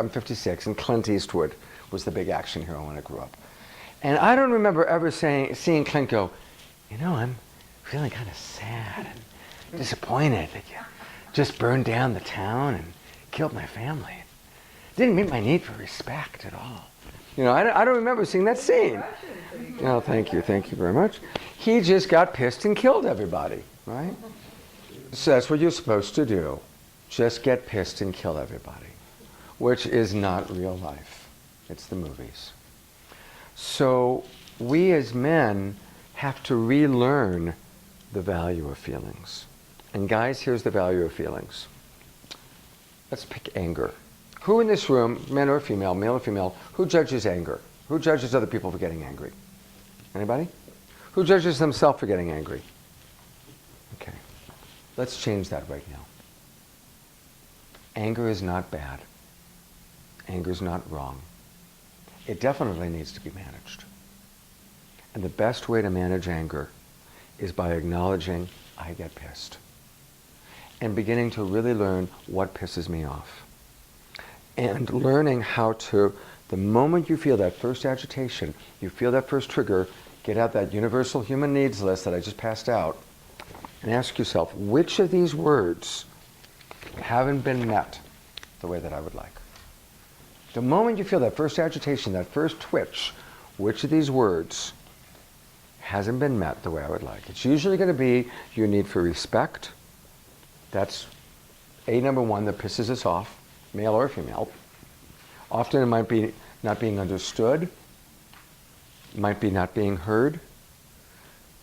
I'm 56, and Clint Eastwood was the big action hero when I grew up. And I don't remember ever seeing Clint go, you know, I'm feeling kind of sad and disappointed that you just burned down the town and killed my family. It didn't meet my need for respect at all. You know, I don't remember seeing that scene. Oh, thank you very much. He just got pissed and killed everybody, right? So that's what you're supposed to do. Just get pissed and kill everybody, which is not real life. It's the movies. So we as men have to relearn the value of feelings. And guys, here's the value of feelings. Let's pick anger. Who in this room, men or female, male or female, who judges anger? Who judges other people for getting angry? Anybody? Who judges themselves for getting angry? Okay. Let's change that right now. Anger is not bad. Anger is not wrong. It definitely needs to be managed. And the best way to manage anger is by acknowledging I get pissed and beginning to really learn what pisses me off. And learning how to, the moment you feel that first agitation, you feel that first trigger, get out that universal human needs list that I just passed out and ask yourself, which of these words haven't been met the way that I would like? The moment you feel that first agitation, that first twitch, which of these words hasn't been met the way I would like? It's usually going to be your need for respect. That's number one that pisses us off, male or female. Often it might be not being understood, it might be not being heard,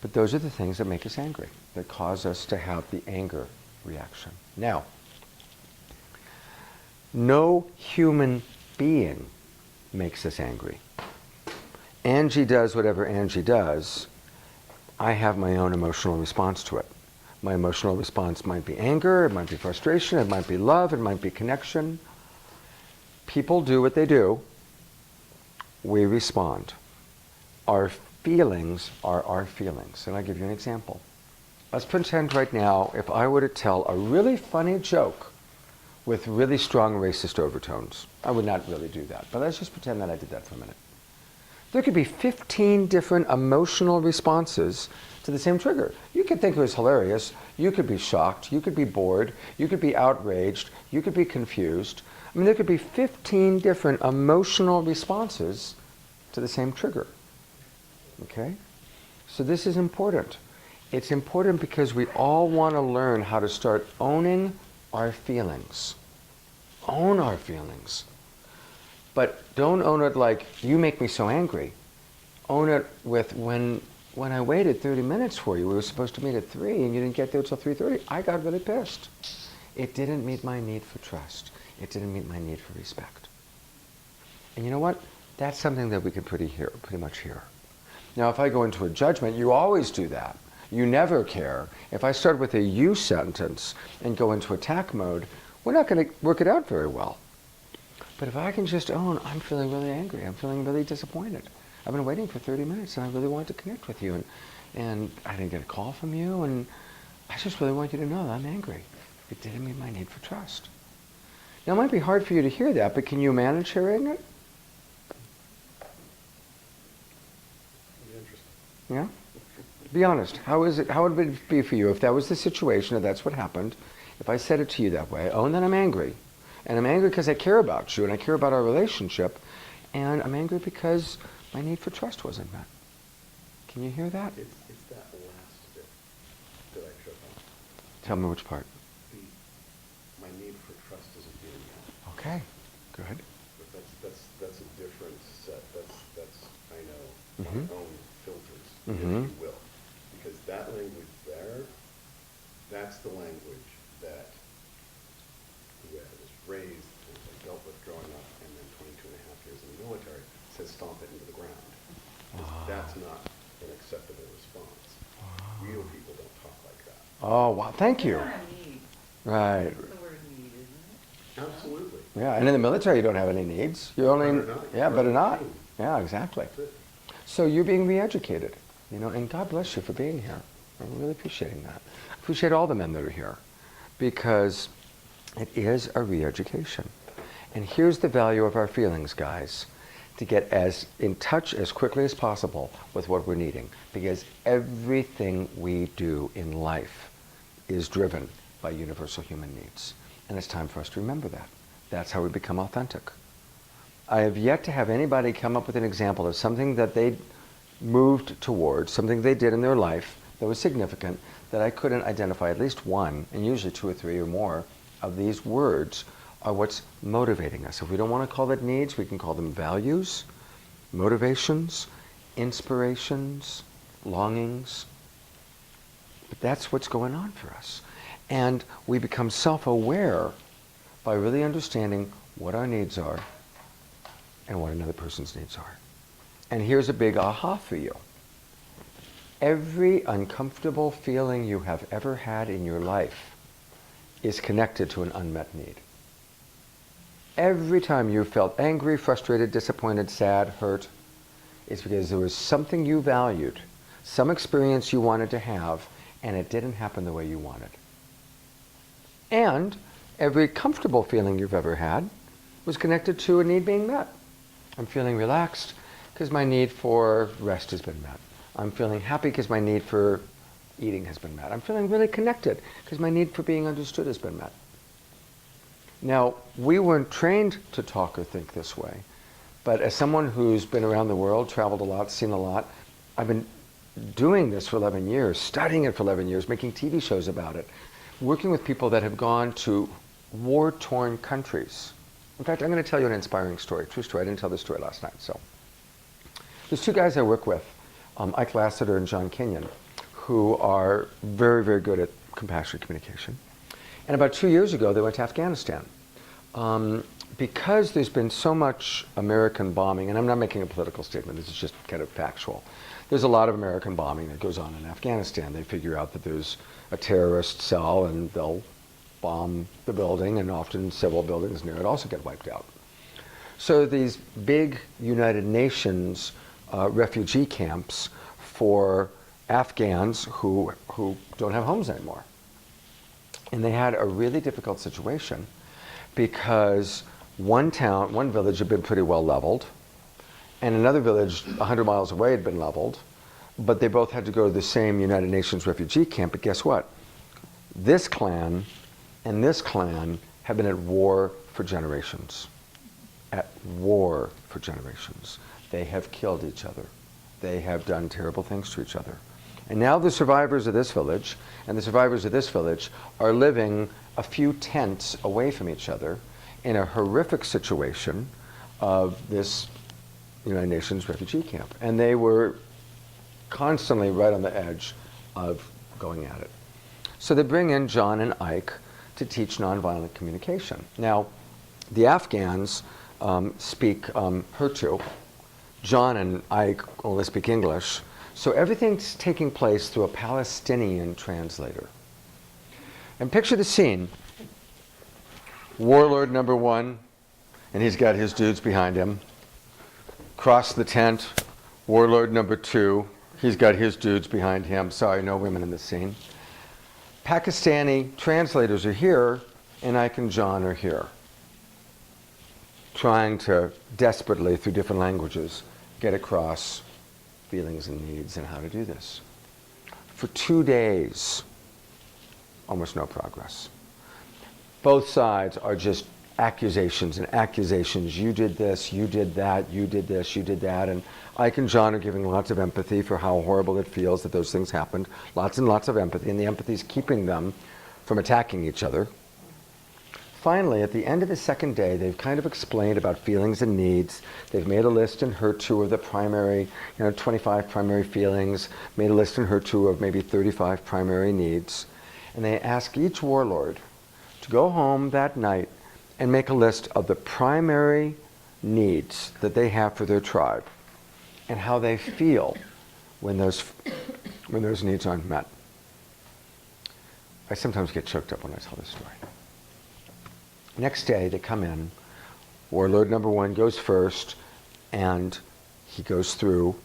but those are the things that make us angry, that cause us to have the anger reaction. Now, no human being makes us angry. Angie does whatever Angie does. I have my own emotional response to it. My emotional response might be anger, it might be frustration, it might be love, it might be connection. People do what they do. We respond. Our feelings are our feelings. And I'll give you an example. Let's pretend right now if I were to tell a really funny joke with really strong racist overtones. I would not really do that, but let's just pretend that I did that for a minute. There could be 15 different emotional responses to the same trigger. You could think it was hilarious, you could be shocked, you could be bored, you could be outraged, you could be confused. I mean, there could be 15 different emotional responses to the same trigger. Okay? So this is important. It's important because we all want to learn how to start owning our feelings. Own our feelings. But don't own it like, you make me so angry. Own it with, when I waited 30 minutes for you, we were supposed to meet at 3 and you didn't get there until 3:30, I got really pissed. It didn't meet my need for trust. It didn't meet my need for respect. And you know what? That's something that we can pretty much hear. Now, if I go into a judgment, you always do that. You never care. If I start with a you sentence and go into attack mode, we're not going to work it out very well. But if I can just own, I'm feeling really angry, I'm feeling really disappointed. I've been waiting for 30 minutes and I really want to connect with you, and I didn't get a call from you, and I just really want you to know that I'm angry. It didn't meet my need for trust. Now, it might be hard for you to hear that, but can you manage hearing it? Yeah? Be honest. How would it be for you if that was the situation, if that's what happened, if I said it to you that way? Own that I'm angry. And I'm angry because I care about you and I care about our relationship. And I'm angry because my need for trust wasn't met. Can you hear that? It's that last bit that I trip on. Tell me which part. My need for trust isn't being met. Okay, good. But that's a different set. That's I know, Mm-hmm. my own filters, Mm-hmm. if you will. Because that language there, that's the language that the way I was raised, and I dealt with growing up, and then 22 and a half years in the military, says stomp it into the ground. That's not an acceptable response. Real people don't talk like that. Oh, wow, thank you. That's not a need. Right. That's the word need, isn't it? Absolutely. Yeah, and in the military you don't have any needs. You only, Better not. yeah, better not. Pain. Yeah, exactly. That's it. So you're being re-educated, you know, and God bless you for being here. I'm really appreciating that. I appreciate all the men that are here, because it is a re-education. And here's the value of our feelings, guys. To get as in touch as quickly as possible with what we're needing. Because everything we do in life is driven by universal human needs. And it's time for us to remember that. That's how we become authentic. I have yet to have anybody come up with an example of something that they moved towards, something they did in their life that was significant, that I couldn't identify at least one, and usually 2 or 3 or more, of these words are what's motivating us. If we don't want to call it needs, we can call them values, motivations, inspirations, longings. But that's what's going on for us. And we become self-aware by really understanding what our needs are and what another person's needs are. And here's a big aha for you. Every uncomfortable feeling you have ever had in your life is connected to an unmet need. Every time you felt angry, frustrated, disappointed, sad, hurt, it's because there was something you valued, some experience you wanted to have, and it didn't happen the way you wanted. And every comfortable feeling you've ever had was connected to a need being met. I'm feeling relaxed because my need for rest has been met. I'm feeling happy because my need for eating has been met. I'm feeling really connected because my need for being understood has been met. Now, we weren't trained to talk or think this way, but as someone who's been around the world, traveled a lot, seen a lot, I've been doing this for 11 years, studying it for 11 years, making TV shows about it, working with people that have gone to war-torn countries. In fact, I'm going to tell you an inspiring story, true story. I didn't tell this story last night. So, there's 2 guys I work with, Ike Lassiter and John Kenyon, who are very, very good at compassionate communication. And about 2 years ago, they went to Afghanistan. Because there's been so much American bombing, and I'm not making a political statement, this is just kind of factual. There's a lot of American bombing that goes on in Afghanistan. They figure out that there's a terrorist cell and they'll bomb the building, and often several buildings near it also get wiped out. So these big United Nations refugee camps for Afghans who don't have homes anymore. And they had a really difficult situation because one village had been pretty well leveled, and another village 100 miles away had been leveled, but they both had to go to the same United Nations refugee camp. But guess what? This clan and this clan have been at war for generations. At war for generations. They have killed each other. They have done terrible things to each other. And now the survivors of this village and the survivors of this village are living a few tents away from each other in a horrific situation of this United Nations refugee camp. And they were constantly right on the edge of going at it. So they bring in John and Ike to teach nonviolent communication. Now, the Afghans speak Urdu. John and Ike only speak English. So everything's taking place through a Palestinian translator. And picture the scene. Warlord number 1, and he's got his dudes behind him. Cross the tent. Warlord number 2, he's got his dudes behind him. Sorry, no women in the scene. Pakistani translators are here, and Ike and John are here, trying to desperately, through different languages, get across feelings and needs and how to do this. For 2 days, almost no progress. Both sides are just accusations and accusations. You did this, you did that, you did this, you did that. And Ike and John are giving lots of empathy for how horrible it feels that those things happened. Lots and lots of empathy, and the empathy is keeping them from attacking each other. Finally, at the end of the second day, they've kind of explained about feelings and needs. They've made a list in Urdu of the primary, 25 primary feelings, made a list in Urdu of maybe 35 primary needs. And they ask each warlord to go home that night and make a list of the primary needs that they have for their tribe and how they feel when those needs aren't met. I sometimes get choked up when I tell this story. Next day, they come in. Warlord number 1 goes first, and he goes through,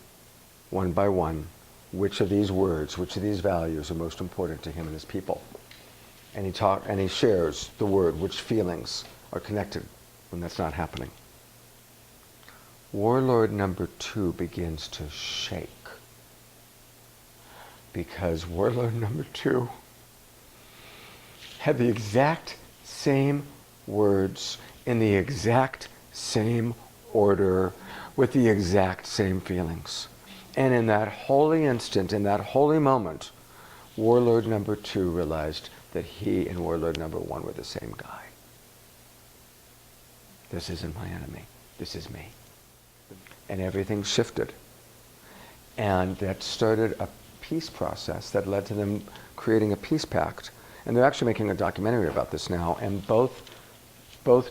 one by one, which of these words, which of these values are most important to him and his people. And he shares the word, which feelings are connected when that's not happening. Warlord number 2 begins to shake because Warlord number 2 had the exact same words in the exact same order with the exact same feelings. And in that holy instant, in that holy moment, Warlord number 2 realized that he and Warlord number 1 were the same guy. This isn't my enemy. This is me. And everything shifted. And that started a peace process that led to them creating a peace pact. And they're actually making a documentary about this now. And both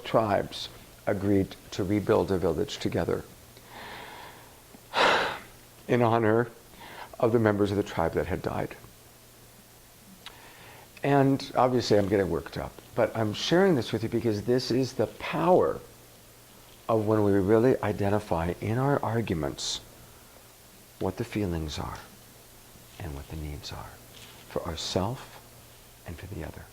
tribes agreed to rebuild a village together in honor of the members of the tribe that had died. And obviously I'm getting worked up, but I'm sharing this with you because this is the power of when we really identify in our arguments what the feelings are and what the needs are for ourselves and for the other.